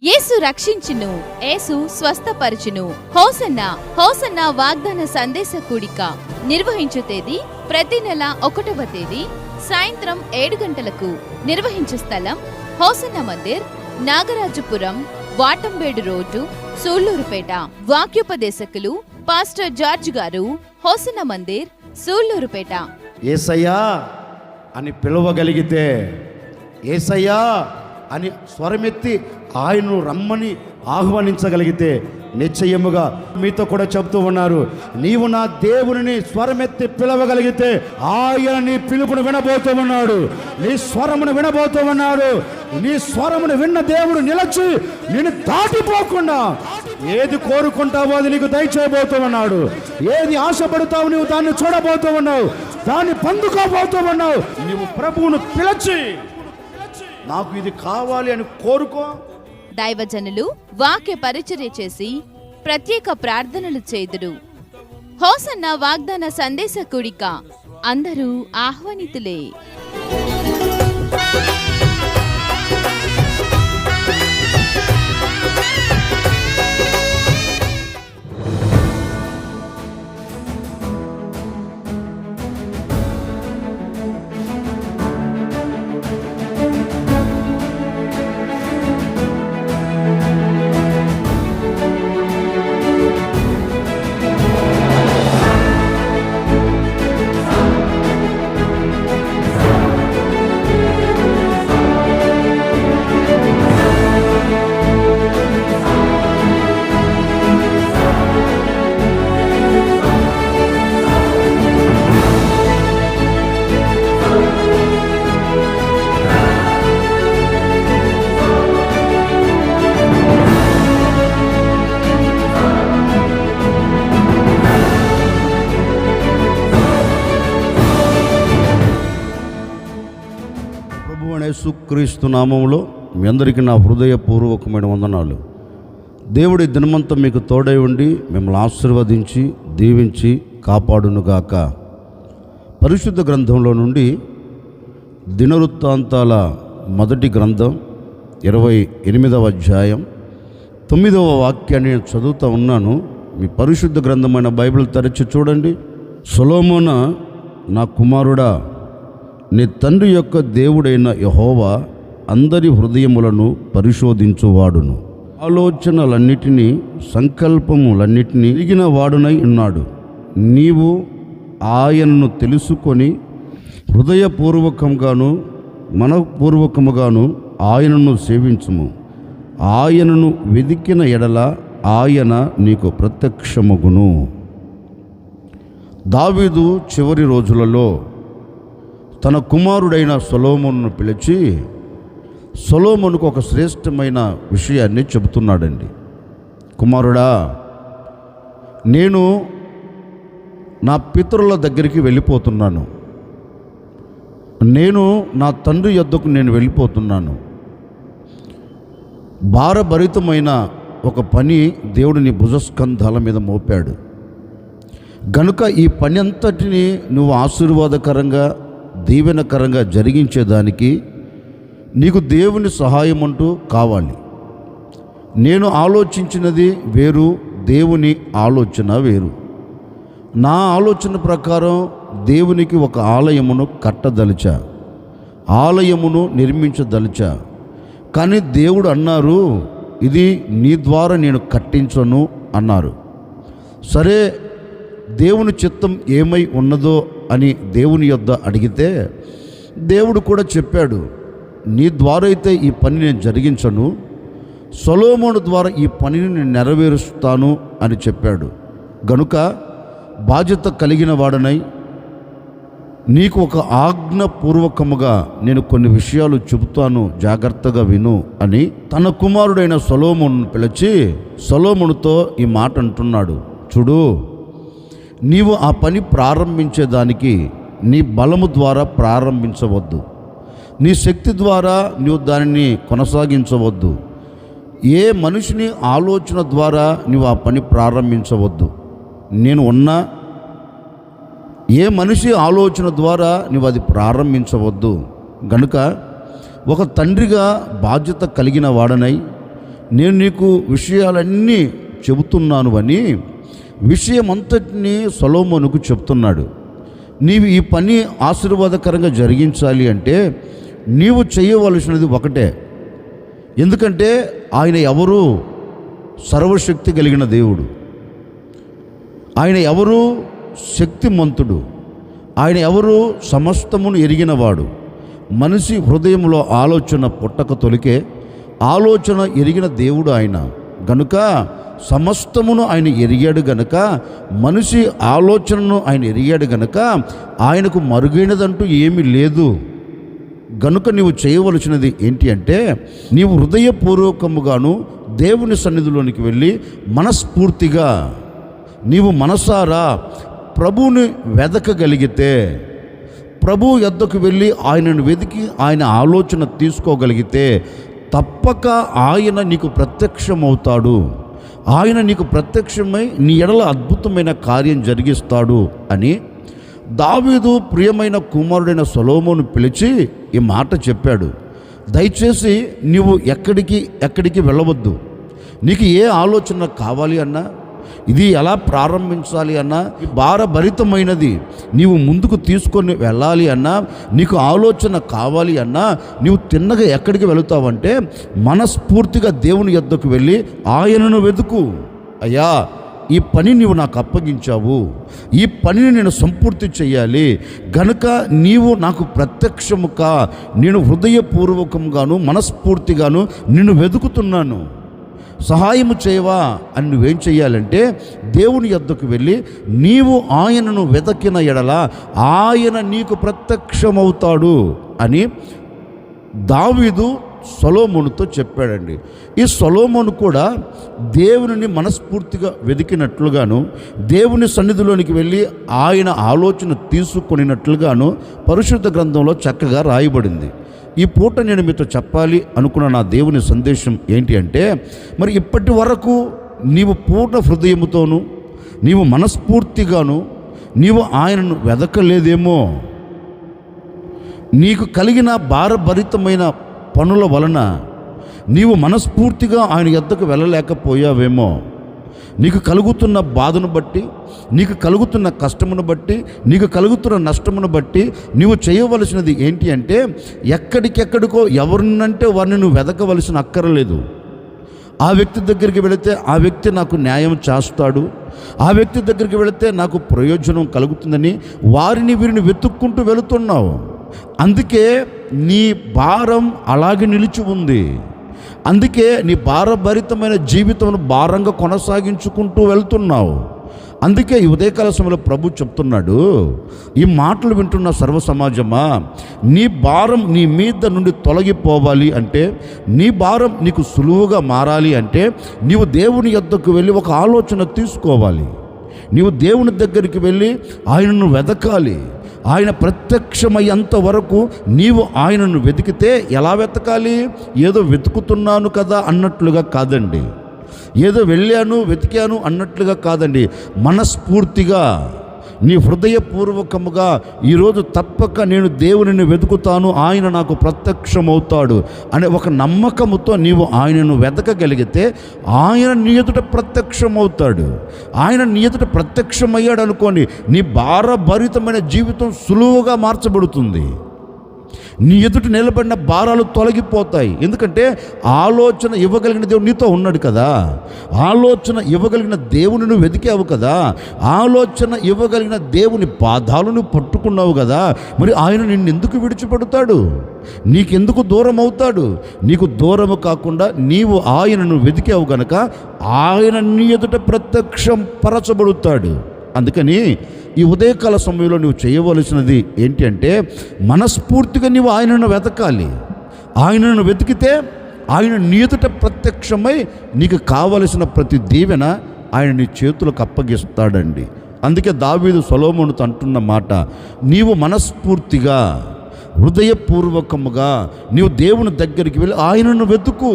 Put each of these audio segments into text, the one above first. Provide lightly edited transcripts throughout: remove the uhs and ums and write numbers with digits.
యేసు రక్షించును, యేసు స్వస్థపరచును. Hosanna hosanna వాగ్దాన సందేశ కూడిక నిర్వహించు తేదీ ప్రతి నెల 1వ తేదీ సాయంత్రం 7 గంటలకు. నిర్వహించు స్థలం hosanna Mandir, Nagarajapuram, వాటంబేడు road, Sullurpeta. వాక్యోపదేశకులు pastor George గారు, హోసన్నా మందిర్, సూళ్లూరుపేట. యేసయ్యా అని పిలవగలిగితే, యేసయ్యా అని స్వరమెత్తి ఆయన్ను రమ్మని ఆహ్వానించగలిగితే నిశ్చయముగా మీతో కూడా చెప్తూ ఉన్నారు, నీవు నా దేవుని స్వరమెత్తి పిలవగలిగితే ఆయన నీ పిలుపును వినబోతూ ఉన్నాడు, నీ స్వరమును వినబోతూ ఉన్నాడు. నీ స్వరమును విన్న దేవుడు నిలచి నిన్ను దాటిపోకుండా ఏది కోరుకుంటావో అది నీకు దయచేయబోతూ ఉన్నాడు. ఏది ఆశపడతావు నువ్వు దాన్ని చూడబోతూ ఉన్నావు, దాన్ని పొందుకోబోతూ ఉన్నావు. నీవు ప్రభువును పిలిచి నాకు ఇది కావాలి అని కోరుకో. దైవజనులు వాక్య పరిచర్య చేసి ప్రత్యేక ప్రార్థనలు చేదురు. హోసన్నా వాగ్దాన సందేశ కూడిక అందరూ ఆహ్వానితులే. యేసుక్రీస్తు నామములో మీ అందరికీ నా హృదయపూర్వకమైన వందనాలు. దేవుడి దినమంతా మీకు తోడై ఉండి మిమ్మల్ని ఆశీర్వదించి దీవించి కాపాడునుగాక. పరిశుద్ధ గ్రంథంలో నుండి దినవృత్తాంతాల మొదటి గ్రంథం 28వ అధ్యాయం 9వ వాక్యాన్ని నేను చదువుతూ ఉన్నాను. మీ పరిశుద్ధ గ్రంథమైన బైబిల్ తెరచి చూడండి. సొలొమోనా, నా కుమారుడా, నీ తండ్రి యొక్క దేవుడైన యెహోవా అందరి హృదయములను పరిశోధించువాడును, ఆలోచనలన్నిటినీ సంకల్పములన్నిటినీ ఎరిగిన వాడునై ఉన్నాడు. నీవు ఆయనను తెలుసుకొని హృదయపూర్వకంగాను మనఃపూర్వకముగాను ఆయనను సేవించుము. ఆయనను వెదికిన ఎడల ఆయన నీకు ప్రత్యక్షమగును. దావీదు చివరి రోజులలో తన కుమారుడైన సొలొమోనును పిలిచి సొలొమోనుకు ఒక శ్రేష్టమైన విషయాన్ని చెబుతున్నాడండి. కుమారుడా, నేను నా పితరుల దగ్గరికి వెళ్ళిపోతున్నాను, నేను నా తండ్రి యొద్దకు నేను వెళ్ళిపోతున్నాను. భారభరితమైన ఒక పని దేవుడు నీ భుజస్కంధాల మీద మోపాడు గనుక ఈ పని అంతటిని నువ్వు ఆశీర్వాదకరంగా దీవెనకరంగా జరిగించేదానికి నీకు దేవుని సహాయం అంటూ కావాలి. నేను ఆలోచించినది వేరు, దేవుని ఆలోచన వేరు. నా ఆలోచన ప్రకారం దేవునికి ఒక ఆలయమును కట్టదలిచా, ఆలయమును నిర్మించదలిచా. కానీ దేవుడు అన్నారు, ఇది నీ ద్వారా నేను కట్టించను అన్నారు. సరే, దేవుని చిత్తం ఏమై ఉన్నదో అని దేవుని యొద్ద అడిగితే దేవుడు కూడా చెప్పాడు, నీ ద్వారా అయితే ఈ పని నేను జరిగించను, సొలొమోను ద్వారా ఈ పనిని నేను నెరవేరుస్తాను అని చెప్పాడు. గనుక బాధ్యత కలిగిన వాడనై నీకు ఒక ఆజ్ఞపూర్వకముగా నేను కొన్ని విషయాలు చెబుతాను, జాగ్రత్తగా విను అని తన కుమారుడైన సొలొమోనును పిలిచి సొలొమోనుతో ఈ మాట అంటున్నాడు. చూడు, నీవు ఆ పని ప్రారంభించేదానికి నీ బలము ద్వారా ప్రారంభించవద్దు, నీ శక్తి ద్వారా నీవు దానిని కొనసాగించవద్దు, ఏ మనిషిని ఆలోచన ద్వారా నీవు ఆ పని ప్రారంభించవద్దు. నేను ఉన్నా ఏ మనిషి ఆలోచన ద్వారా నువ్వు అది ప్రారంభించవద్దు. గనుక ఒక తండ్రిగా బాధ్యత కలిగిన వాడనై నేను నీకు విషయాలన్నీ చెబుతున్నాను అని విషయం అంతటినీ సొలొమోనుకు చెప్తున్నాడు. నీవు ఈ పని ఆశీర్వాదకరంగా జరిగించాలి అంటే నీవు చేయవలసినది ఒకటే. ఎందుకంటే ఆయన ఎవరు? సర్వశక్తి కలిగిన దేవుడు. ఆయన ఎవరు? శక్తిమంతుడు. ఆయన ఎవరు? సమస్తమును ఎరిగినవాడు. మనిషి హృదయంలో ఆలోచన పుట్టక తొలికే ఆలోచన ఎరిగిన దేవుడు ఆయన గనుక సమస్తమును ఆయన ఎరిగాడు గనుక, మనిషి ఆలోచనను ఆయన ఎరిగాడు గనుక ఆయనకు మరుగైనదంటూ ఏమీ లేదు. గనుక నీవు చేయవలసినది ఏంటి అంటే నీవు హృదయపూర్వకముగాను దేవుని సన్నిధిలోనికి వెళ్ళి మనస్ఫూర్తిగా నీవు మనసారా ప్రభువుని వెదకగలిగితే, ప్రభు యొద్దకు వెళ్ళి ఆయనను వెతికి ఆయన ఆలోచన తీసుకోగలిగితే తప్పక ఆయన నీకు ప్రత్యక్షమవుతాడు. ఆయన నీకు ప్రత్యక్షమై నీ ఎడల అద్భుతమైన కార్యం జరిగిస్తాడు అని దావీదు ప్రియమైన కుమారుడైన సొలొమోను పిలిచి ఈ మాట చెప్పాడు. దయచేసి నీవు ఎక్కడికి వెళ్ళవద్దు. నీకు ఏ ఆలోచన కావాలి అన్నా, ఇది ఎలా ప్రారంభించాలి అన్నా, భారభరితమైనది నీవు ముందుకు తీసుకొని వెళ్ళాలి అన్నా, నీకు ఆలోచన కావాలి అన్నా, నీవు తిన్నగా ఎక్కడికి వెళుతావంటే మనస్ఫూర్తిగా దేవుని యొద్దకు వెళ్ళి ఆయనను వెతుకు. అయ్యా, ఈ పని నీవు నాకు అప్పగించావు, ఈ పనిని నేను సంపూర్తి చేయాలి గనుక నీవు నాకు ప్రత్యక్షముగా, నేను హృదయపూర్వకంగాను మనస్ఫూర్తిగాను నిన్ను వెతుకుతున్నాను, సహాయము చేయవా అని నువ్వేం చెయ్యాలంటే దేవుని యొద్దకు వెళ్ళి నీవు ఆయనను వెతకిన ఎడల ఆయన నీకు ప్రత్యక్షమవుతాడు అని దావీదు సొలొమోనుతో చెప్పాడండి. ఈ సొలొమోను కూడా దేవుని మనస్ఫూర్తిగా వెతికినట్లుగాను, దేవుని సన్నిధిలోనికి వెళ్ళి ఆయన ఆలోచన తీసుకొనినట్లుగాను పరిశుద్ధ గ్రంథంలో చక్కగా రాయబడింది. ఈ పూట నేను మీతో చెప్పాలి అనుకున్న నా దేవుని సందేశం ఏంటి అంటే, మరి ఇప్పటి వరకు నీవు పూర్ణ హృదయముతోనూ నీవు మనస్ఫూర్తిగాను నీవు ఆయనను వెదకలేదేమో. నీకు కలిగిన భారభరితమైన పనుల వలన నీవు మనస్ఫూర్తిగా ఆయన యొద్దకు వెళ్ళలేకపోయావేమో. నీకు కలుగుతున్న బాధను బట్టి, నీకు కలుగుతున్న కష్టమును బట్టి, నీకు కలుగుతున్న నష్టమును బట్టి నీవు చేయవలసినది ఏంటి అంటే ఎక్కడికెక్కడికో ఎవరినంటే వారిని నువ్వు వెదకవలసిన అక్కరలేదు. ఆ వ్యక్తి దగ్గరికి వెళితే ఆ వ్యక్తి నాకు న్యాయం చేస్తాడు, ఆ వ్యక్తి దగ్గరికి వెళితే నాకు ప్రయోజనం కలుగుతుందని వీరిని వెతుక్కుంటూ వెళుతున్నావు. అందుకే నీ భారం అలాగే నిలిచి ఉంది. అందుకే నీ భారభరితమైన జీవితం భారంగా కొనసాగించుకుంటూ వెళ్తున్నావు. అందుకే ఈ ఉదయకాల సమయంలో ప్రభు చెప్తున్నాడు, ఈ మాటలు వింటున్న సర్వ సమాజమా, నీ భారం నీ మీద నుండి తొలగిపోవాలి అంటే, నీ భారం నీకు సులువుగా మారాలి అంటే నీవు దేవుని యొద్దకు వెళ్ళి ఒక ఆలోచన తీసుకోవాలి. నీవు దేవుని దగ్గరికి వెళ్ళి ఆయనను వెతకాలి. ఆయన ప్రత్యక్షమయ్యేంత వరకు నీవు ఆయనను వెతికితే ఎలా వెతకాలి? ఏదో వెతుకుతున్నాను కదా అన్నట్లుగా కాదండి, ఏదో వెళ్ళాను వెతికాను అన్నట్లుగా కాదండి. మనస్ఫూర్తిగా నీ హృదయపూర్వకముగా ఈరోజు తప్పక నేను దేవునిని వెతుకుతాను, ఆయన నాకు ప్రత్యక్షమవుతాడు అనే ఒక నమ్మకముతో నీవు ఆయనను వెతకగలిగితే ఆయన నీ ఎదుట ప్రత్యక్షమవుతాడు. ఆయన నీ ఎదుట ప్రత్యక్షమయ్యాడు అనుకోని నీ భారభరితమైన జీవితం సులువుగా మార్చబడుతుంది. నీ ఎదుట నిలబడిన భారాలు తొలగిపోతాయి. ఎందుకంటే ఆలోచన ఇవ్వగలిగిన దేవుడు నీతో ఉన్నాడు కదా, ఆలోచన ఇవ్వగలిగిన దేవుని నువ్వు వెతికావు కదా, ఆలోచన ఇవ్వగలిగిన దేవుని పాదాలను పట్టుకున్నావు కదా. మరి ఆయన నిన్ను ఎందుకు విడిచిపెడతాడు? నీకెందుకు దూరం అవుతాడు? నీకు దూరము కాకుండా నీవు ఆయనను వెతికావు గనక ఆయన నీ ఎదుట ప్రత్యక్షం పరచబడుతాడు. అందుకని ఈ ఉదయకాల సమయంలో నువ్వు చేయవలసినది ఏంటి అంటే మనస్ఫూర్తిగా నీవు ఆయనను వెతకాలి. ఆయనను వెతికితే ఆయన నీ ఎదుట ప్రత్యక్షమై నీకు కావలసిన ప్రతి దీవెన ఆయన నీ చేతులకు అప్పగిస్తాడండి. అందుకే దావీదు సొలొమోనుతో అంటున్న మాట, నీవు మనస్ఫూర్తిగా హృదయపూర్వకముగా నీవు దేవుని దగ్గరికి వెళ్ళి ఆయనను వెతుకు,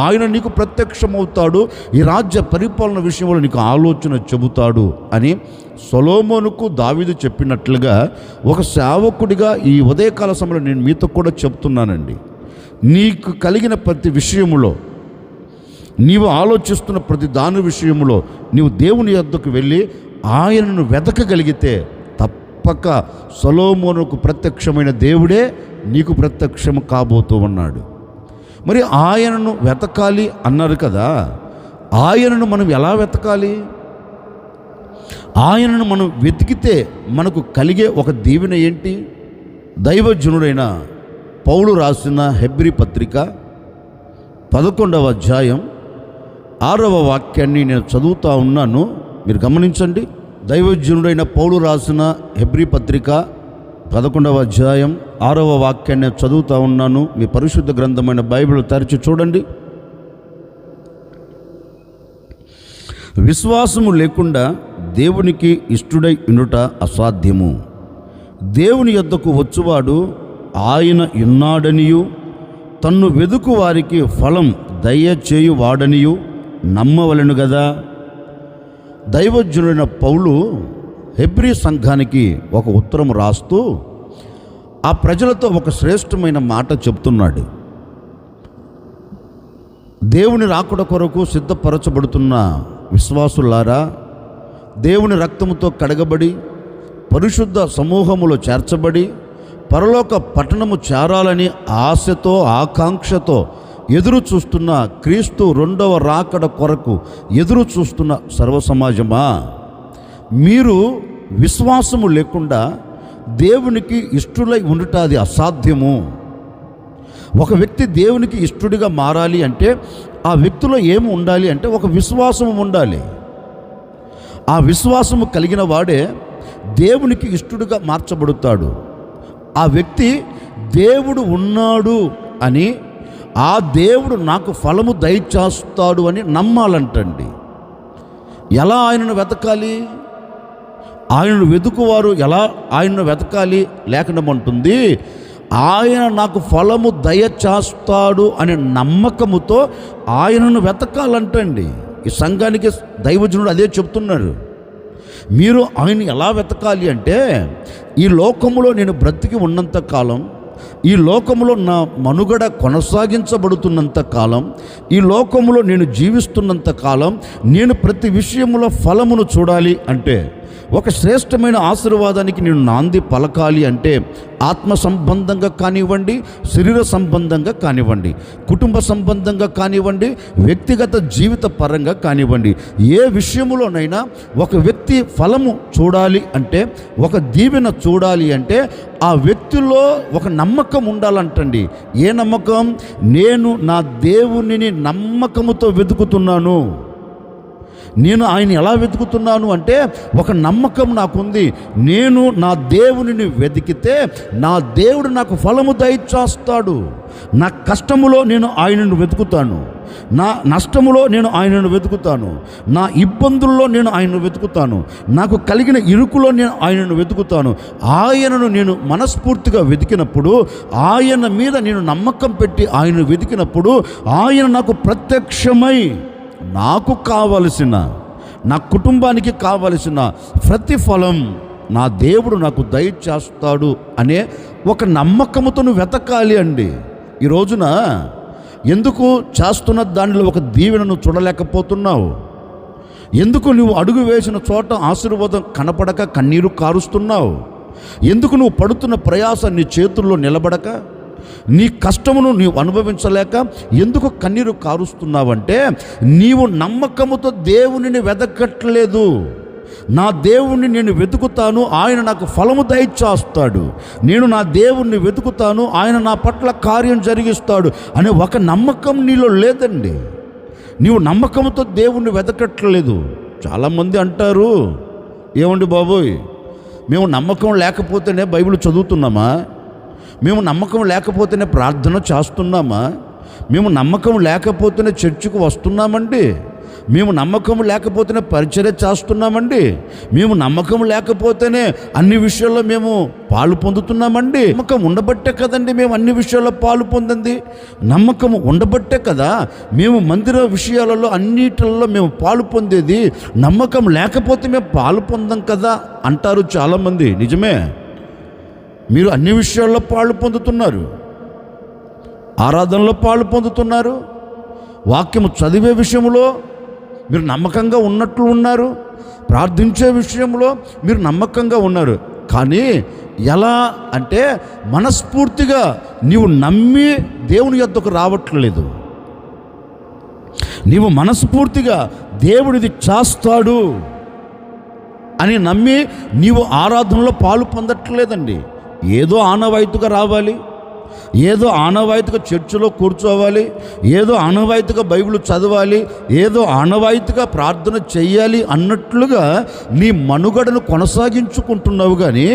ఆయన నీకు ప్రత్యక్షమవుతాడు, ఈ రాజ్య పరిపాలన విషయంలో నీకు ఆలోచన చెబుతాడు అని సొలొమోనుకు దావీదు చెప్పినట్లుగా ఒక సేవకుడిగా ఈ ఉదయకాల సమయంలో నేను మీతో కూడా చెప్తున్నానండి. నీకు కలిగిన ప్రతి విషయములో నీవు ఆలోచిస్తున్న ప్రతి దాని విషయంలో నీవు దేవుని యొద్దకు వెళ్ళి ఆయనను వెతకగలిగితే తప్పక సొలొమోనుకు ప్రత్యక్షమైన దేవుడే నీకు ప్రత్యక్షం కాబోతూ ఉన్నాడు. మరి ఆయనను వెతకాలి అన్నారు కదా, ఆయనను మనం ఎలా వెతకాలి? ఆయనను మనం వెతికితే మనకు కలిగే ఒక దీవెన ఏంటి? దైవజనుడైన పౌలు రాసిన హెబ్రీ పత్రిక 11వ అధ్యాయం 6వ వాక్యాన్ని నేను చదువుతూ ఉన్నాను, మీరు గమనించండి. దైవజనుడైన పౌలు రాసిన హెబ్రీ పత్రిక 11వ అధ్యాయం 6వ వాక్యాన్ని నేను చదువుతూ ఉన్నాను. మీ పరిశుద్ధ గ్రంథమైన బైబిల్ తెరిచి చూడండి. విశ్వాసము లేకుండా దేవునికి ఇష్టుడై ఉండుట అసాధ్యము. దేవుని యొద్దకు వచ్చువాడు ఆయన ఉన్నాడనియు తన్ను వెదుకు వారికి ఫలం దయచేయువాడనియు నమ్మవలెను గదా. దైవజనుడైన పౌలు హెబ్రీ సంఘానికి ఒక ఉత్తరం రాస్తూ ఆ ప్రజలతో ఒక శ్రేష్టమైన మాట చెప్తున్నాడు. దేవుని రాకడ కొరకు సిద్ధపరచబడుతున్న విశ్వాసులారా, దేవుని రక్తముతో కడగబడి పరిశుద్ధ సమూహములో చేర్చబడి పరలోక పట్టణము చేరాలని ఆశతో ఆకాంక్షతో ఎదురు చూస్తున్న క్రీస్తు రెండవ రాకడ కొరకు ఎదురు చూస్తున్న సర్వసమాజమా, మీరు విశ్వాసము లేకుండా దేవునికి ఇష్టులై ఉండుట అది అసాధ్యము. ఒక వ్యక్తి దేవునికి ఇష్టుడిగా మారాలి అంటే ఆ వ్యక్తిలో ఏమి ఉండాలి అంటే ఒక విశ్వాసము ఉండాలి. ఆ విశ్వాసము కలిగిన వాడే దేవునికి ఇష్టుడిగా మార్చబడతాడు. ఆ వ్యక్తి దేవుడు ఉన్నాడు అని, ఆ దేవుడు నాకు ఫలము దయచేస్తాడు అని నమ్మాలంటండి. ఎలా ఆయనను వెతకాలి? ఆయనను వెతుకువారు ఎలా ఆయనను వెతకాలి? లేఖనమంటుంది, ఆయన నాకు ఫలము దయచేస్తాడు అనే నమ్మకముతో ఆయనను వెతకాలంటండి. ఈ సంఘానికి దైవజనుడు అదే చెప్తున్నారు. మీరు ఆయన ఎలా వెతకాలి అంటే, ఈ లోకములో నేను బ్రతికి ఉన్నంత కాలం, ఈ లోకములో నా మనుగడ కొనసాగించబడుతున్నంత కాలం, ఈ లోకములో నేను జీవిస్తున్నంత కాలం నేను ప్రతి విషయములో ఫలమును చూడాలి అంటే, ఒక శ్రేష్టమైన ఆశీర్వాదానికి నేను నాంది పలకాలి అంటే, ఆత్మ సంబంధంగా కానివ్వండి, శరీర సంబంధంగా కానివ్వండి, కుటుంబ సంబంధంగా కానివ్వండి, వ్యక్తిగత జీవిత పరంగా కానివ్వండి, ఏ విషయములోనైనా ఒక వ్యక్తి ఫలము చూడాలి అంటే, ఒక దీవెన చూడాలి అంటే ఆ వ్యక్తిలో ఒక నమ్మకం ఉండాలంటండి. ఏ నమ్మకం? నేను నా దేవునిని నమ్మకముతో వెతుకుతున్నాను. నేను ఆయన ఎలా వెతుకుతున్నాను అంటే, ఒక నమ్మకం నాకుంది. నేను నా దేవునిని వెతికితే నా దేవుడు నాకు ఫలము దయచేస్తాడు. నా కష్టములో నేను ఆయనను వెతుకుతాను, నా నష్టములో నేను ఆయనను వెతుకుతాను, నా ఇబ్బందుల్లో నేను ఆయనను వెతుకుతాను, నాకు కలిగిన ఇరుకులో నేను ఆయనను వెతుకుతాను. ఆయనను నేను మనస్ఫూర్తిగా వెతికినప్పుడు, ఆయన మీద నేను నమ్మకం పెట్టి ఆయనను వెతికినప్పుడు, ఆయన నాకు ప్రత్యక్షమై నాకు కావలసిన, నా కుటుంబానికి కావలసిన ప్రతిఫలం నా దేవుడు నాకు దయచేస్తాడు అనే ఒక నమ్మకముతో నువ్వు వెతకాలి అండి. ఈ రోజున ఎందుకు చేస్తున్న దానిలో ఒక దీవెనను చూడలేకపోతున్నావు? ఎందుకు నువ్వు అడుగు వేసిన చోట ఆశీర్వాదం కనపడక కన్నీరు కారుస్తున్నావు? ఎందుకు నువ్వు పడుతున్న ప్రయాస నీ చేతుల్లో నిలబడక, నీ కష్టమును నీవు అనుభవించలేక ఎందుకు కన్నీరు కారుస్తున్నావంటే, నీవు నమ్మకముతో దేవునిని వెతకట్లేదు. నా దేవుణ్ణి నేను వెతుకుతాను, ఆయన నాకు ఫలము దయచేస్తాడు, నేను నా దేవుణ్ణి వెతుకుతాను, ఆయన నా పట్ల కార్యం జరిగిస్తాడు అనే ఒక నమ్మకం నీలో లేదండి. నీవు నమ్మకంతో దేవుణ్ణి వెతకట్లేదు. చాలామంది అంటారు, ఏమండి బాబోయ్, మేము నమ్మకం లేకపోతేనే బైబిల్ చదువుతున్నామా? మేము నమ్మకం లేకపోతేనే ప్రార్థన చేస్తున్నామా? మేము నమ్మకం లేకపోతేనే చర్చికి వస్తున్నామండి? మేము నమ్మకం లేకపోతేనే పరిచర్య చేస్తున్నామండి? మేము నమ్మకం లేకపోతేనే అన్ని విషయాల్లో మేము పాలు పొందుతున్నామండి? నమ్మకం ఉండబట్టే కదండి మేము అన్ని విషయాల్లో పాలు పొందింది. నమ్మకం ఉండబట్టే కదా మేము మందిర విషయాలలో అన్నిటిలో మేము పాలు పొందేది. నమ్మకం లేకపోతే మేము పాలు పొందాం కదా అంటారు చాలామంది. నిజమే, మీరు అన్ని విషయాల్లో పాలు పొందుతున్నారు, ఆరాధనలో పాలు పొందుతున్నారు, వాక్యము చదివే విషయంలో మీరు నమ్మకంగా ఉన్నట్లు ఉన్నారు, ప్రార్థించే విషయంలో మీరు నమ్మకంగా ఉన్నారు. కానీ ఎలా అంటే మనస్ఫూర్తిగా నీవు నమ్మి దేవుని యొద్దకు రావట్లేదు. నీవు మనస్ఫూర్తిగా దేవుడిది చేస్తాడు అని నమ్మి నీవు ఆరాధనలో పాలు పొందట్లేదండి. ఏదో ఆనవాయితీగా రావాలి, ఏదో ఆనవాయితీగా చర్చిలో కూర్చోవాలి, ఏదో ఆనవాయితీగా బైబిల్ చదవాలి, ఏదో ఆనవాయితీగా ప్రార్థన చెయ్యాలి అన్నట్లుగా నీ మనుగడను కొనసాగించుకుంటున్నావు. కానీ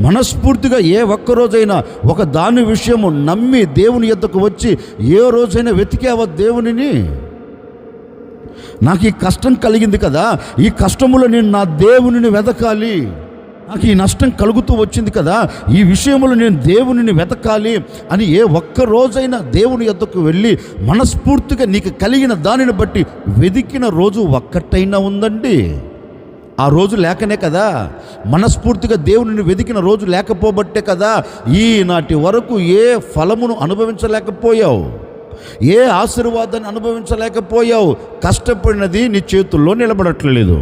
మనస్ఫూర్తిగా ఏ ఒక్కరోజైనా ఒక దాని విషయము నమ్మి దేవుని యొద్దకు వచ్చి ఏ రోజైనా వెతికావా దేవునిని? నాకు ఈ కష్టం కలిగింది కదా, ఈ కష్టములో నేను నా దేవునిని వెతకాలి, నాకు ఈ నష్టం కలుగుతూ వచ్చింది కదా, ఈ విషయంలో నేను దేవునిని వెతకాలి అని ఏ ఒక్క రోజైనా దేవుని యొద్దకు వెళ్ళి మనస్ఫూర్తిగా నీకు కలిగిన దానిని బట్టి వెతికిన రోజు ఒక్కటైనా ఉందండి? ఆ రోజు లేకనే కదా, మనస్ఫూర్తిగా దేవునిని వెతికిన రోజు లేకపోబట్టే కదా ఈనాటి వరకు ఏ ఫలమును అనుభవించలేకపోయావు, ఏ ఆశీర్వాదాన్ని అనుభవించలేకపోయావు. కష్టపడినది నీ చేతుల్లో నిలబడట్లేదు,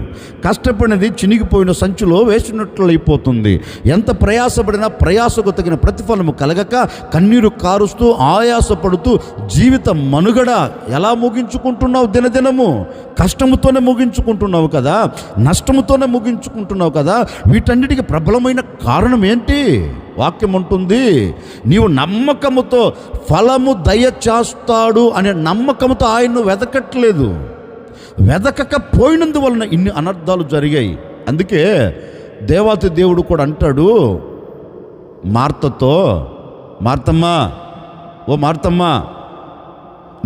కష్టపడినది చినిగిపోయిన సంచిలో వేసినట్లు అయిపోతుంది. ఎంత ప్రయాసపడినా ప్రయాసకు తగిన ప్రతిఫలము కలగక కన్నీరు కారుస్తూ ఆయాసపడుతూ జీవిత మనుగడ ఎలా ముగించుకుంటున్నావు? దినదినము కష్టముతోనే ముగించుకుంటున్నావు కదా, నష్టముతోనే ముగించుకుంటున్నావు కదా. వీటన్నిటికీ ప్రబలమైన కారణం ఏంటి? వాక్యం ఉంటుంది, నీవు నమ్మకముతో ఫలము దయచేస్తాడు అనే నమ్మకంతో ఆయన్ను వెతకట్లేదు. వెతకకపోయినందువలన ఇన్ని అనర్థాలు జరిగాయి. అందుకే దేవాతి దేవుడు కూడా అంటాడు మార్తతో, మార్తమ్మా, ఓ మార్తమ్మా,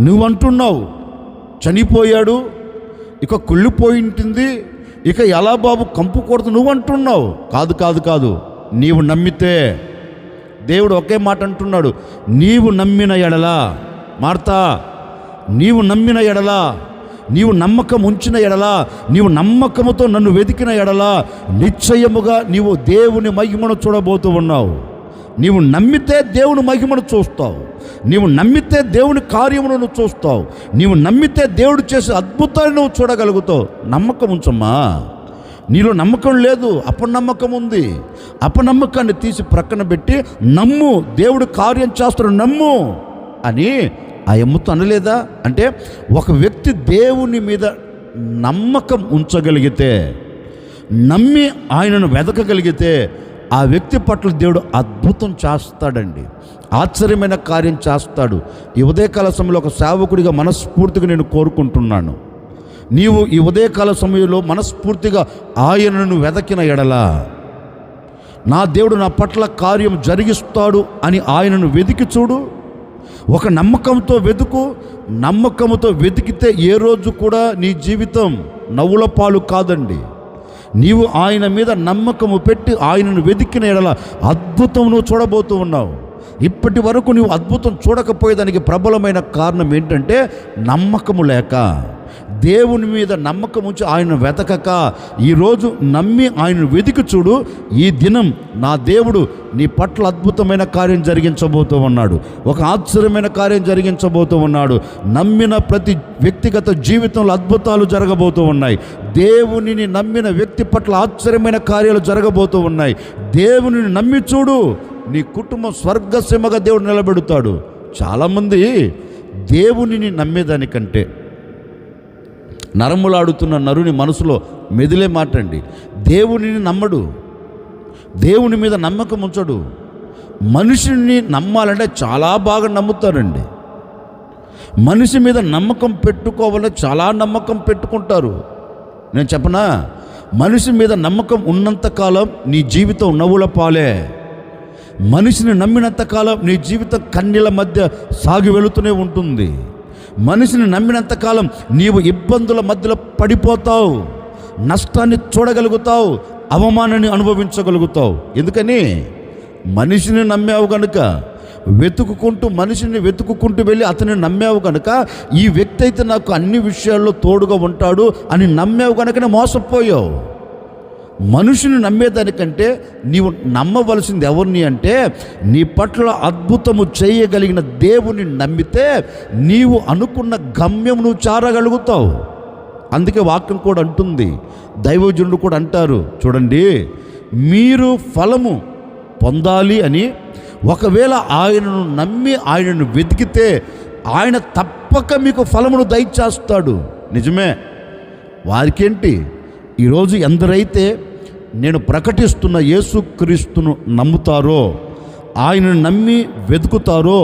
నువ్వంటున్నావు చనిపోయాడు, ఇక కుళ్ళిపోయి ఉంటుంది, ఇక ఎలా బాబు కంపు కొడుతు నువ్వంటున్నావు. కాదు కాదు కాదు, నీవు నమ్మితే, దేవుడు ఒకే మాట అంటున్నాడు, నీవు నమ్మిన ఎడలా, మార్తా నీవు నమ్మిన ఎడలా, నీవు నమ్మకం ఉంచిన ఎడలా, నీవు నమ్మకముతో నన్ను వెతికిన ఎడలా నిశ్చయముగా నీవు దేవుని మహిమను చూడబోతూ ఉన్నావు. నీవు నమ్మితే దేవుని మహిమను చూస్తావు, నీవు నమ్మితే దేవుని కార్యములను చూస్తావు, నీవు నమ్మితే దేవుడు చేసే అద్భుతాలను నువ్వు చూడగలుగుతావు. నమ్మకం ఉంచమ్మా. నీలో నమ్మకం లేదు, అపనమ్మకం ఉంది. అపనమ్మకాన్ని తీసి ప్రక్కన పెట్టి నమ్ము, దేవుడు కార్యం చేస్తాడు నమ్ము అని ఆ ఎమ్ముతో అనలేదా? అంటే ఒక వ్యక్తి దేవుని మీద నమ్మకం ఉంచగలిగితే, నమ్మి ఆయనను వెతకగలిగితే ఆ వ్యక్తి పట్ల దేవుడు అద్భుతం చేస్తాడండి, ఆశ్చర్యమైన కార్యం చేస్తాడు. ఈ ఉదయకాల సమయంలో ఒక సేవకుడిగా మనస్ఫూర్తిగా నేను కోరుకుంటున్నాను, నీవు ఈ ఉదయకాల సమయంలో మనస్ఫూర్తిగా ఆయనను వెతకిన ఎడలా నా దేవుడు నా పట్ల కార్యం జరిగిస్తాడు అని ఆయనను వెతికి చూడు. ఒక నమ్మకంతో వెతుకు. నమ్మకంతో వెతికితే ఏ రోజు కూడా నీ జీవితం నవ్వుల పాలు కాదండి. నీవు ఆయన మీద నమ్మకము పెట్టి ఆయనను వెతికిన ఎడల అద్భుతం నువ్వు చూడబోతూ ఉన్నావు. ఇప్పటి వరకు నువ్వు అద్భుతం చూడకపోయేదానికి ప్రబలమైన కారణం ఏంటంటే నమ్మకము లేక, దేవుని మీద నమ్మకం ఉంచి ఆయన వెతకక. ఈరోజు నమ్మి ఆయన వెతికి చూడు. ఈ దినం నా దేవుడు నీ పట్ల అద్భుతమైన కార్యం జరిగించబోతూ ఉన్నాడు, ఒక ఆశ్చర్యమైన కార్యం జరిగించబోతూ ఉన్నాడు. నమ్మిన ప్రతి వ్యక్తిగత జీవితంలో అద్భుతాలు జరగబోతూ ఉన్నాయి. దేవునిని నమ్మిన వ్యక్తి పట్ల ఆశ్చర్యమైన కార్యాలు జరగబోతూ ఉన్నాయి. దేవునిని నమ్మి చూడు, నీ కుటుంబం స్వర్గసీమగా దేవుడు నిలబెడతాడు. చాలామంది దేవునిని నమ్మేదానికంటే నరములాడుతున్న నరుని మనసులో మెదిలే మాట అండి, దేవునిని నమ్మడు, దేవుని మీద నమ్మకం ఉంచడు. మనిషిని నమ్మాలంటే చాలా బాగా నమ్ముతారండి. మనిషి మీద నమ్మకం పెట్టుకోవాలంటే చాలా నమ్మకం పెట్టుకుంటారు. నేను చెప్పనా, మనిషి మీద నమ్మకం ఉన్నంతకాలం నీ జీవితం నవ్వుల పాలే. మనిషిని నమ్మినంతకాలం నీ జీవితం కన్నీళ్ళ మధ్య సాగి వెళుతూనే ఉంటుంది. మనిషిని నమ్మినంతకాలం నీవు ఇబ్బందుల మధ్యలో పడిపోతావు, నష్టాన్ని చూడగలుగుతావు, అవమానాన్ని అనుభవించగలుగుతావు. ఎందుకని? మనిషిని నమ్మావు కనుక, మనిషిని వెతుక్కుంటూ వెళ్ళి అతన్ని నమ్మావు కనుక, ఈ వ్యక్తి అయితే నాకు అన్ని విషయాల్లో తోడుగా ఉంటాడు అని నమ్మావు కనుకనే మోసపోయావు. మనుషుని నమ్మేదానికంటే నీవు నమ్మవలసింది ఎవరిని అంటే, నీ పట్ల అద్భుతము చేయగలిగిన దేవుని నమ్మితే నీవు అనుకున్న గమ్యం నువ్వు చేరగలుగుతావు. అందుకే వాక్యం కూడా అంటుంది, దైవజనుడు కూడా అంటారు చూడండి, మీరు ఫలము పొందాలి అని ఒకవేళ ఆయనను నమ్మి ఆయనను వెతికితే ఆయన తప్పక మీకు ఫలమును దయచేస్తాడు. నిజమే. వారికేంటి, ఈరోజు ఎందరైతే నేను ప్రకటిస్తున్న యేసుక్రీస్తును నమ్ముతారో, ఆయనను నమ్మి వెతుకుతారో,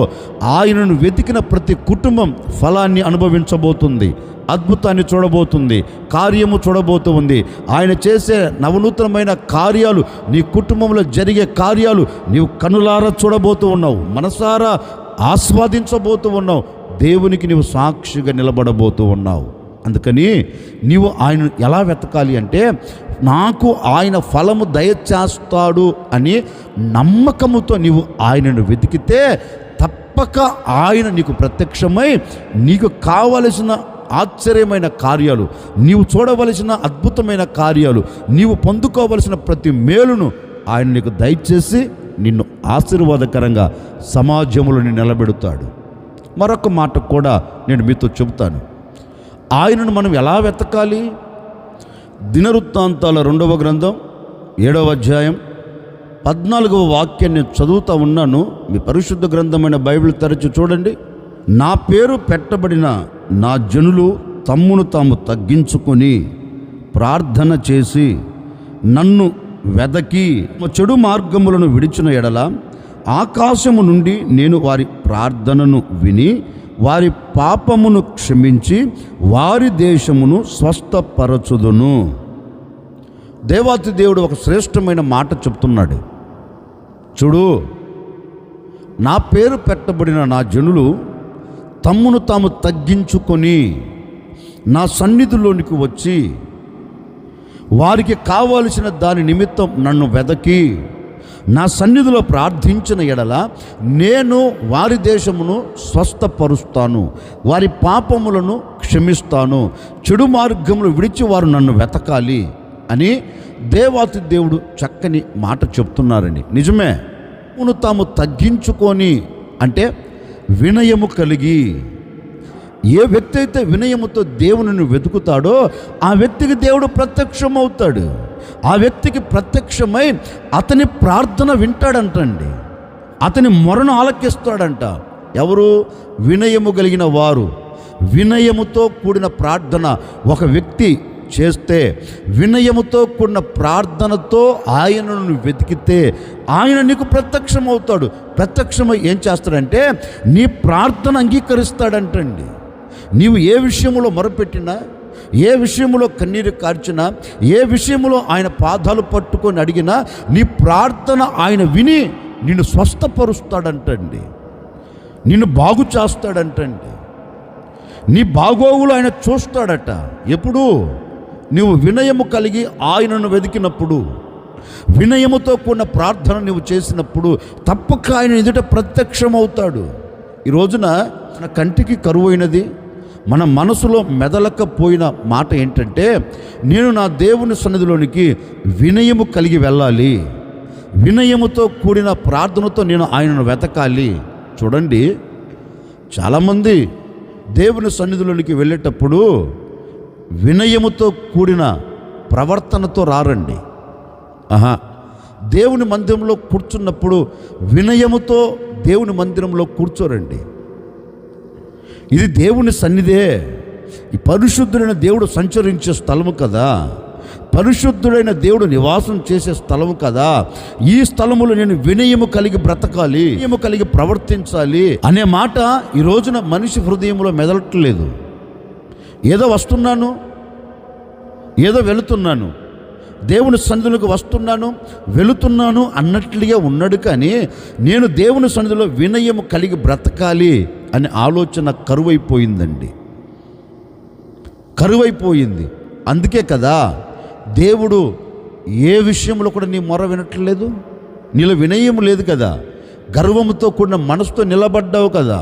ఆయనను వెతికిన ప్రతి కుటుంబం ఫలాన్ని అనుభవించబోతుంది, అద్భుతాన్ని చూడబోతుంది, కార్యము చూడబోతూ ఉంది. ఆయన చేసే నవనూతనమైన కార్యాలు, నీ కుటుంబంలో జరిగే కార్యాలు నీవు కనులారా చూడబోతూ ఉన్నావు, మనసారా ఆస్వాదించబోతూ ఉన్నావు, దేవునికి నీవు సాక్షిగా నిలబడబోతూ ఉన్నావు. అందుకని నీవు ఆయన ఎలా వెతకాలి అంటే, నాకు ఆయన ఫలము దయచేస్తాడు అని నమ్మకముతో నీవు ఆయనను వెతికితే తప్పక ఆయన నీకు ప్రత్యక్షమై నీకు కావలసిన ఆశ్చర్యమైన కార్యాలు, నీవు చూడవలసిన అద్భుతమైన కార్యాలు, నీవు పొందుకోవలసిన ప్రతి మేలును ఆయన నీకు దయచేసి నిన్ను ఆశీర్వాదకరంగా సమాజంలో నిలబెడతాడు. మరొక మాట కూడా నేను మీతో చెబుతాను. ఆయనను మనం ఎలా వెతకాలి? దినవృత్తాంతాల 2వ గ్రంథం 7వ అధ్యాయం 14వ వాక్యాన్ని చదువుతూ ఉన్నాను. మీ పరిశుద్ధ గ్రంథమైన బైబిల్ తెరచి చూడండి. నా పేరు పెట్టబడిన నా జనులు తమ్మును తాము తగ్గించుకొని ప్రార్థన చేసి నన్ను వెదకి చెడు మార్గములను విడిచిన ఎడల ఆకాశము నుండి నేను వారి ప్రార్థనను విని వారి పాపమును క్షమించి వారి దేశమును స్వస్థపరచుదును. దేవాతి దేవుడు ఒక శ్రేష్టమైన మాట చెప్తున్నాడు. చూడు, నా పేరు పెట్టబడిన నా జనులు తమ్మును తాము తగ్గించుకొని నా సన్నిధిలోనికి వచ్చి వారికి కావలసిన దాని నిమిత్తం నన్ను వెదకి నా సన్నిధిలో ప్రార్థించిన ఎడల నేను వారి దేశమును స్వస్థపరుస్తాను, వారి పాపములను క్షమిస్తాను, చెడు మార్గములు విడిచి వారు నన్ను వెతకాలి అని దేవాతి దేవుడు చక్కని మాట చెప్తున్నారండి. నిజమే. తాము తగ్గించుకొని అంటే వినయము కలిగి, ఏ వ్యక్తి అయితే వినయముతో దేవునిని వెతుకుతాడో ఆ వ్యక్తికి దేవుడు ప్రత్యక్షమవుతాడు. ఆ వ్యక్తికి ప్రత్యక్షమై అతని ప్రార్థన వింటాడంటండి, అతని మొరను ఆలకిస్తాడంట. ఎవరు? వినయము కలిగిన వారు. వినయముతో కూడిన ప్రార్థన ఒక వ్యక్తి చేస్తే, వినయముతో కూడిన ప్రార్థనతో ఆయనను వెతికితే ఆయన నీకు ప్రత్యక్షమవుతాడు. ప్రత్యక్షమై ఏం చేస్తాడంటే నీ ప్రార్థన అంగీకరిస్తాడంటండి. నీవు ఏ విషయంలో మొరపెట్టినా, ఏ విషయంలో కన్నీరు కార్చినా, ఏ విషయంలో ఆయన పాదాలు పట్టుకొని అడిగినా నీ ప్రార్థన ఆయన విని నిన్ను స్వస్థపరుస్తాడంటండి, నిన్ను బాగు చేస్తాడంటండి. నీ బాగోగులు ఆయన చూస్తాడట. ఎప్పుడు? నీవు వినయము కలిగి ఆయనను వెతికినప్పుడు, వినయముతో కూడిన ప్రార్థన నీవు చేసినప్పుడు తప్పక ఆయన ఎదుట ప్రత్యక్షమవుతాడు. ఈ రోజున మన కంటికి కరువైనది, మన మనసులో మెదలకపోయిన మాట ఏంటంటే, నేను నా దేవుని సన్నిధిలోనికి వినయము కలిగి వెళ్ళాలి, వినయముతో కూడిన ప్రార్థనతో నేను ఆయనను వెతకాలి. చూడండి, చాలామంది దేవుని సన్నిధిలోనికి వెళ్ళేటప్పుడు వినయముతో కూడిన ప్రవర్తనతో రారండి. దేవుని మందిరంలో కూర్చున్నప్పుడు వినయముతో దేవుని మందిరంలో కూర్చోరండి. ఇది దేవుని సన్నిధే, ఈ పరిశుద్ధుడైన దేవుడు సంచరించే స్థలము కదా, పరిశుద్ధుడైన దేవుడు నివాసం చేసే స్థలము కదా. ఈ స్థలములో నేను వినయము కలిగి బ్రతకాలి, వినయము కలిగి ప్రవర్తించాలి అనే మాట ఈ రోజున మనిషి హృదయంలో మెదలట్లేదు. ఏదో వస్తున్నాను, ఏదో వెళుతున్నాను, దేవుని సన్నిధిలోకి వస్తున్నాను, వెళుతున్నాను అన్నట్లుగా ఉన్నాడు. కానీ నేను దేవుని సన్నిధిలో వినయము కలిగి బ్రతకాలి అనే ఆలోచన కరువైపోయిందండి, కరువైపోయింది. అందుకే కదా దేవుడు ఏ విషయంలో కూడా నీ మొర వినట్లేదు, నీలో వినయం లేదు కదా. గర్వంతో కూడిన మనసుతో నిలబడ్డావు కదా,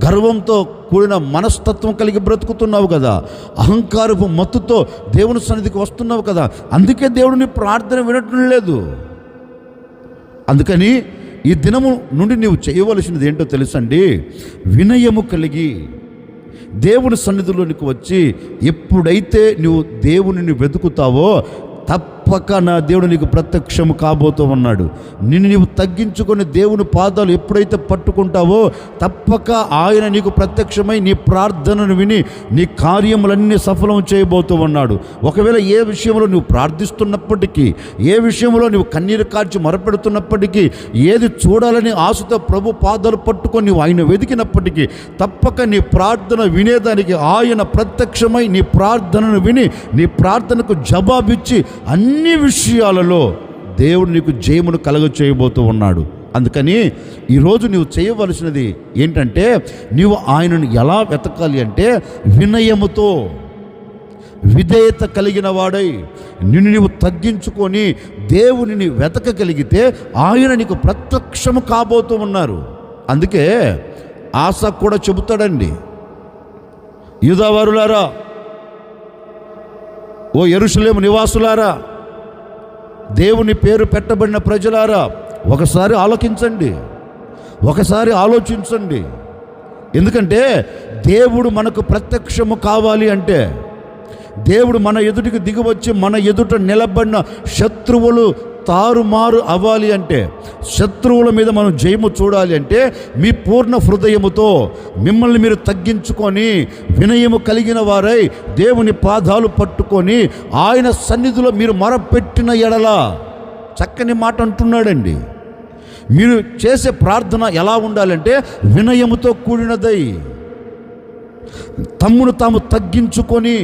గర్వంతో కూడిన మనస్తత్వం కలిగి బ్రతుకుతున్నావు కదా, అహంకారపు మత్తుతో దేవుని సన్నిధికి వస్తున్నావు కదా, అందుకే దేవుడు నీ ప్రార్థన వినటం లేదు. అందుకని ఈ దినము నుండి నీవు చేయవలసినది ఏంటో తెలుసండి, వినయము కలిగి దేవుని సన్నిధిలోనికి వచ్చి ఎప్పుడైతే నువ్వు దేవునిని వెతుకుతావో తప్పక నా దేవుడు నీకు ప్రత్యక్షము కాబోతూ ఉన్నాడు. నిన్ను నీవు తగ్గించుకొని దేవుని పాదాలు ఎప్పుడైతే పట్టుకుంటావో తప్పక ఆయన నీకు ప్రత్యక్షమై నీ ప్రార్థనను విని నీ కార్యములన్నీ సఫలం చేయబోతూ ఉన్నాడు. ఒకవేళ ఏ విషయంలో నువ్వు ప్రార్థిస్తున్నప్పటికీ, ఏ విషయంలో నువ్వు కన్నీరు కార్చి మొరపెడుతున్నప్పటికీ, ఏది చూడాలని ఆశతో ప్రభు పాదాలు పట్టుకొని నువ్వు ఆయన వెతికినప్పటికీ తప్పక నీ ప్రార్థన వినేదానికి ఆయన ప్రత్యక్షమై నీ ప్రార్థనను విని నీ ప్రార్థనకు జవాబిచ్చి అన్ని విషయాలలో దేవుడు నీకు జయమును కలుగ చేయబోతూ ఉన్నాడు. అందుకని ఈరోజు నీవు చేయవలసినది ఏంటంటే, నీవు ఆయనను ఎలా వెతకాలి అంటే వినయముతో, విధేయత కలిగిన వాడై నిన్ను నీవు తగ్గించుకొని దేవునిని వెతకగలిగితే ఆయన నీకు ప్రత్యక్షము కాబోతూ ఉన్నారు. అందుకే ఆశ కూడా చెబుతాడండి, యూదావారులారా, ఓ యెరూషలేము నివాసులారా, దేవుని పేరు పెట్టబడిన ప్రజలారా, ఒకసారి ఆలోకించండి, ఒకసారి ఆలోచించండి. ఎందుకంటే దేవుడు మనకు ప్రత్యక్షము కావాలి అంటే, దేవుడు మన ఎదుటికి దిగివచ్చి మన ఎదుట నిలబడిన శత్రువులు తారుమారు అవ్వాలి అంటే, శత్రువుల మీద మనం జయము చూడాలి అంటే, మీ పూర్ణ హృదయముతో మిమ్మల్ని మీరు తగ్గించుకొని వినయము కలిగిన వారై దేవుని పాదాలు పట్టుకొని ఆయన సన్నిధిలో మీరు మొరపెట్టిన ఎడల, చక్కని మాట అంటున్నాడండి. మీరు చేసే ప్రార్థన ఎలా ఉండాలంటే వినయముతో కూడినదై, తమ్మును తాము తగ్గించుకొని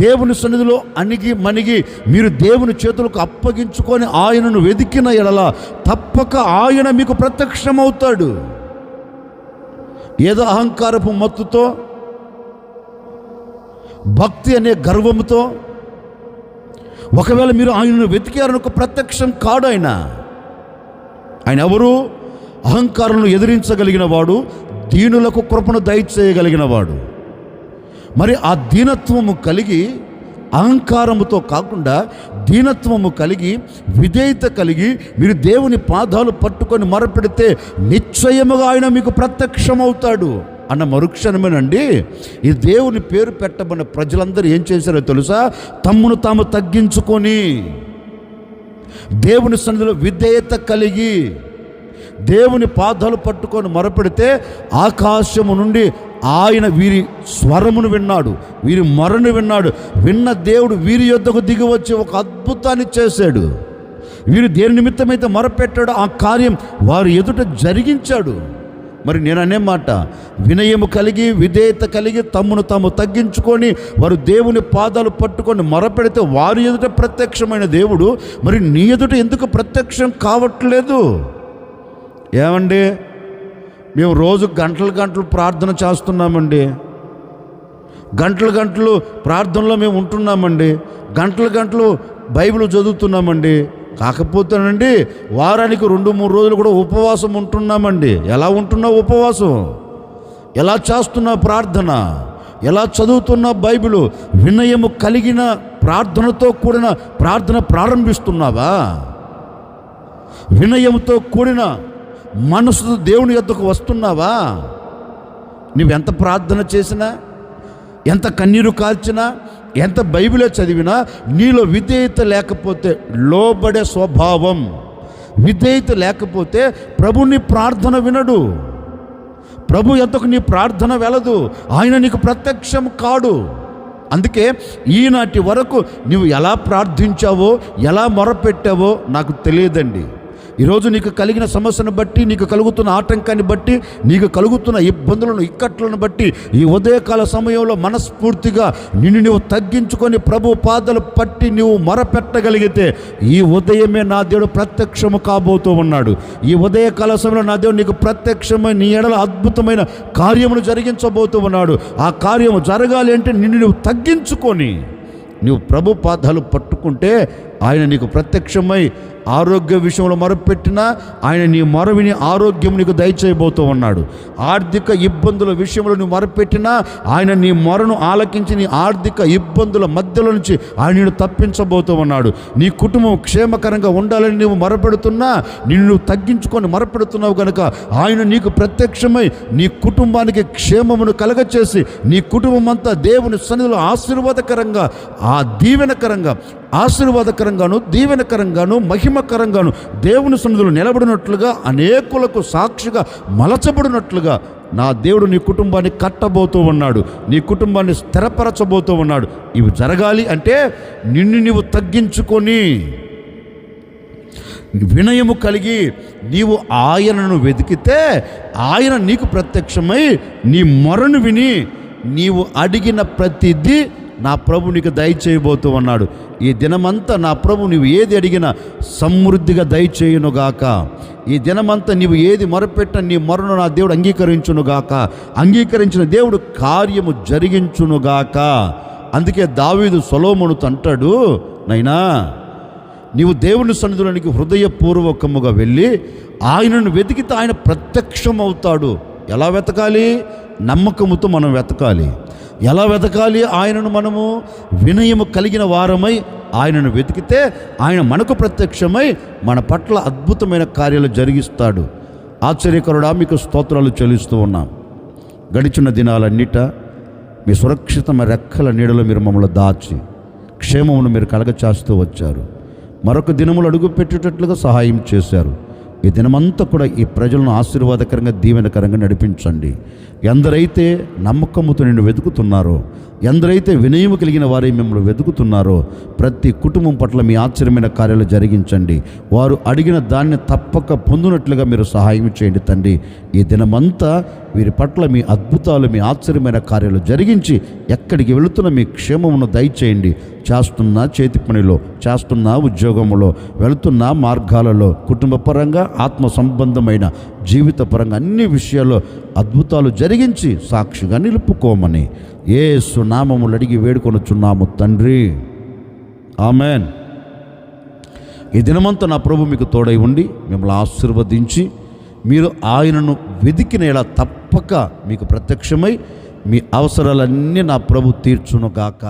దేవుని సన్నిధిలో అణిగి మణిగి మీరు దేవుని చేతులకు అప్పగించుకొని ఆయనను వెదికిన ఎడల తప్పక ఆయన మీకు ప్రత్యక్షమవుతాడు. ఏదో అహంకారపు మత్తుతో, భక్తి అనే గర్వంతో ఒకవేళ మీరు ఆయనను వెతికారనుకో ప్రత్యక్షం కాడు. ఆయన ఎవరు? అహంకారులను ఎదిరించగలిగిన వాడు, దీనులకు కృపను దయచేయగలిగిన వాడు. మరి ఆ దీనత్వము కలిగి, అహంకారముతో కాకుండా దీనత్వము కలిగి, విధేయత కలిగి మీరు దేవుని పాదాలు పట్టుకొని మొరపెడితే నిశ్చయముగా ఆయన మీకు ప్రత్యక్షమవుతాడు అన్న మరుక్షణమేనండి ఈ దేవుని పేరు పెట్టబడిన ప్రజలందరూ ఏం చేశారో తెలుసా? తమ్మును తాము తగ్గించుకొని దేవుని సన్నిధిలో విధేయత కలిగి దేవుని పాదాలు పట్టుకొని మొరపెడితే ఆకాశము నుండి ఆయన వీరి స్వరమును విన్నాడు, వీరి మొరను విన్నాడు. విన్న దేవుడు వీరి యొద్దకు దిగి వచ్చి ఒక అద్భుతాన్ని చేశాడు. వీరు దేని నిమిత్తమైతే మొరపెట్టాడో ఆ కార్యం వారి ఎదుట జరిగించాడు. మరి నేను అనే మాట, వినయము కలిగి విధేయత కలిగి తమ్మును తాము తగ్గించుకొని వారు దేవుని పాదాలు పట్టుకొని మొరపెడితే వారి ఎదుట ప్రత్యక్షమైన దేవుడు మరి నీ ఎదుట ఎందుకు ప్రత్యక్షం కావట్లేదు? ఏమండి, మేము రోజు గంటలు గంటలు ప్రార్థన చేస్తున్నామండి, గంటలు గంటలు ప్రార్థనలో మేము ఉంటున్నామండి, గంటలు గంటలు బైబిల్ చదువుతున్నామండి. కాకపోతేనండి వారానికి 2-3 రోజులు కూడా ఉపవాసం ఉంటున్నామండి. ఎలా ఉంటున్నావు ఉపవాసం? ఎలా చేస్తున్నావు ప్రార్థన? ఎలా చదువుతున్నా బైబిల్? వినయము కలిగిన ప్రార్థనతో కూడిన ప్రార్థన ప్రారంభిస్తున్నావా? వినయంతో కూడిన మనసుతో దేవుని యొద్దకు వస్తున్నావా? నువ్వెంత ప్రార్థన చేసినా, ఎంత కన్నీరు కాల్చినా, ఎంత బైబిలే చదివినా నీలో విధేయత లేకపోతే, లోబడే స్వభావం, విధేయత లేకపోతే ప్రభుని ప్రార్థన వినడు, ప్రభు యొద్దకు నీ ప్రార్థన వెళ్ళదు, ఆయన నీకు ప్రత్యక్షం కాడు. అందుకే ఈనాటి వరకు నువ్వు ఎలా ప్రార్థించావో, ఎలా మొరపెట్టావో నాకు తెలియదండి. ఈరోజు నీకు కలిగిన సమస్యను బట్టి, నీకు కలుగుతున్న ఆటంకాన్ని బట్టి, నీకు కలుగుతున్న ఇబ్బందులను, ఇక్కట్లను బట్టి ఈ ఉదయకాల సమయంలో మనస్ఫూర్తిగా నిన్ను నువ్వు తగ్గించుకొని ప్రభు పాదాలు పట్టి నువ్వు మొరపెట్టగలిగితే ఈ ఉదయమే నా దేవుడు ప్రత్యక్షము కాబోతూ ఉన్నాడు. ఈ ఉదయకాల సమయంలో నా దేవుడు నీకు ప్రత్యక్షమై నీ ఎడల అద్భుతమైన కార్యమును జరిగించబోతూ ఉన్నాడు. ఆ కార్యము జరగాలి అంటే నిన్ను నువ్వు తగ్గించుకొని నువ్వు ప్రభు పాదాలు పట్టుకుంటే ఆయన నీకు ప్రత్యక్షమై ఆరోగ్య విషయంలో మొరపెట్టినా ఆయన నీ మొర విని ఆరోగ్యం నీకు దయచేయబోతూ ఉన్నాడు. ఆర్థిక ఇబ్బందుల విషయంలో నువ్వు మొరపెట్టినా ఆయన నీ మొరను ఆలకించి నీ ఆర్థిక ఇబ్బందుల మధ్యలో నుంచి ఆయన నిన్ను తప్పించబోతూ ఉన్నాడు. నీ కుటుంబం క్షేమకరంగా ఉండాలని నువ్వు మొరపెడుతున్నా నిన్ను తగ్గించుకొని మొరపెడుతున్నావు కనుక ఆయన నీకు ప్రత్యక్షమై నీ కుటుంబానికి క్షేమమును కలగచేసి నీ కుటుంబం అంతా దేవుని సన్నిధిలో ఆశీర్వాదకరంగా ఆశీర్వాదకరంగాను దీవెనకరంగాను మహిమకరంగాను దేవుని సన్నిధిలో నిలబడినట్లుగా అనేకులకు సాక్షిగా మలచబడినట్లుగా నా దేవుడు నీ కుటుంబాన్ని కట్టబోతూ ఉన్నాడు, నీ కుటుంబాన్ని స్థిరపరచబోతూ ఉన్నాడు. ఇవి జరగాలి అంటే నిన్ను నీవు తగ్గించుకొని వినయము కలిగి నీవు ఆయనను వెతికితే ఆయన నీకు ప్రత్యక్షమై నీ మొరను విని నీవు అడిగిన ప్రతిదీ నా ప్రభు నీకు దయచేయబోతూ ఉన్నాడు. ఈ దినమంతా నా ప్రభు నీవు ఏది అడిగినా సమృద్ధిగా దయచేయునుగాక. ఈ దినమంతా నీవు ఏది మొరపెట్టిన నీ మొరను నా దేవుడు అంగీకరించునుగాక. అంగీకరించిన దేవుడు కార్యము జరిగించునుగాక. అందుకే దావీదు సొలొమోనుతో అంటాడు, నైనా నీవు దేవుని సన్నిధిలోనికి హృదయపూర్వకముగా వెళ్ళి ఆయనను వెతికితే ఆయన ప్రత్యక్షమవుతాడు. ఎలా వెతకాలి? నమ్మకముతో మనం వెతకాలి. ఎలా వెతకాలి? ఆయనను మనము వినయము కలిగిన వారమై ఆయనను వెతికితే ఆయన మనకు ప్రత్యక్షమై మన పట్ల అద్భుతమైన కార్యాలు జరిగిస్తాడు. ఆశ్చర్యకరుడా, మీకు స్తోత్రాలు చెల్లిస్తూ ఉన్నాం. గడిచిన దినాలన్నిట మీ సురక్షితమైన రెక్కల నీడలో మీరు మమ్మల్ని దాచి క్షేమమును మీరు కలగచేస్తూ వచ్చారు. మరొక దినములు అడుగు పెట్టేటట్లుగా సహాయం చేశారు. ఈ దినమంతా కూడా ఈ ప్రజలను ఆశీర్వాదకరంగా దీవెనకరంగా నడిపించండి. ఎందరైతే నమ్మకముతో నిన్ను వెతుకుతున్నారో, ఎందరైతే వినయము కలిగిన వారే మిమ్మల్ని వెతుకుతున్నారో ప్రతి కుటుంబం పట్ల మీ ఆశ్చర్యమైన కార్యాలు జరిగించండి. వారు అడిగిన దాన్ని తప్పక పొందినట్లుగా మీరు సహాయం చేయండి తండ్రి. ఈ దినమంతా వీరి పట్ల మీ అద్భుతాలు, మీ ఆశ్చర్యమైన కార్యాలు జరిగించి ఎక్కడికి వెళుతున్న మీ క్షేమమును దయచేయండి. చేస్తున్న చేతి పనిలో, చేస్తున్న ఉద్యోగంలో, వెళుతున్న మార్గాలలో, కుటుంబపరంగా ఆత్మ సంబంధమైన జీవిత పరంగా అన్ని విషయాల్లో అద్భుతాలు జరిగించి సాక్షిగా నిలుపుకోమని యేసు నామములు అడిగి వేడుకొనుచున్నాము తండ్రి, ఆమెన్. ఈ దినమంతా నా ప్రభు మీకు తోడై ఉండి మిమ్మల్ని ఆశీర్వదించి మీరు ఆయనను వెదికిన ఎలా తప్పక మీకు ప్రత్యక్షమై మీ అవసరాలన్నీ నా ప్రభు తీర్చునుగాక.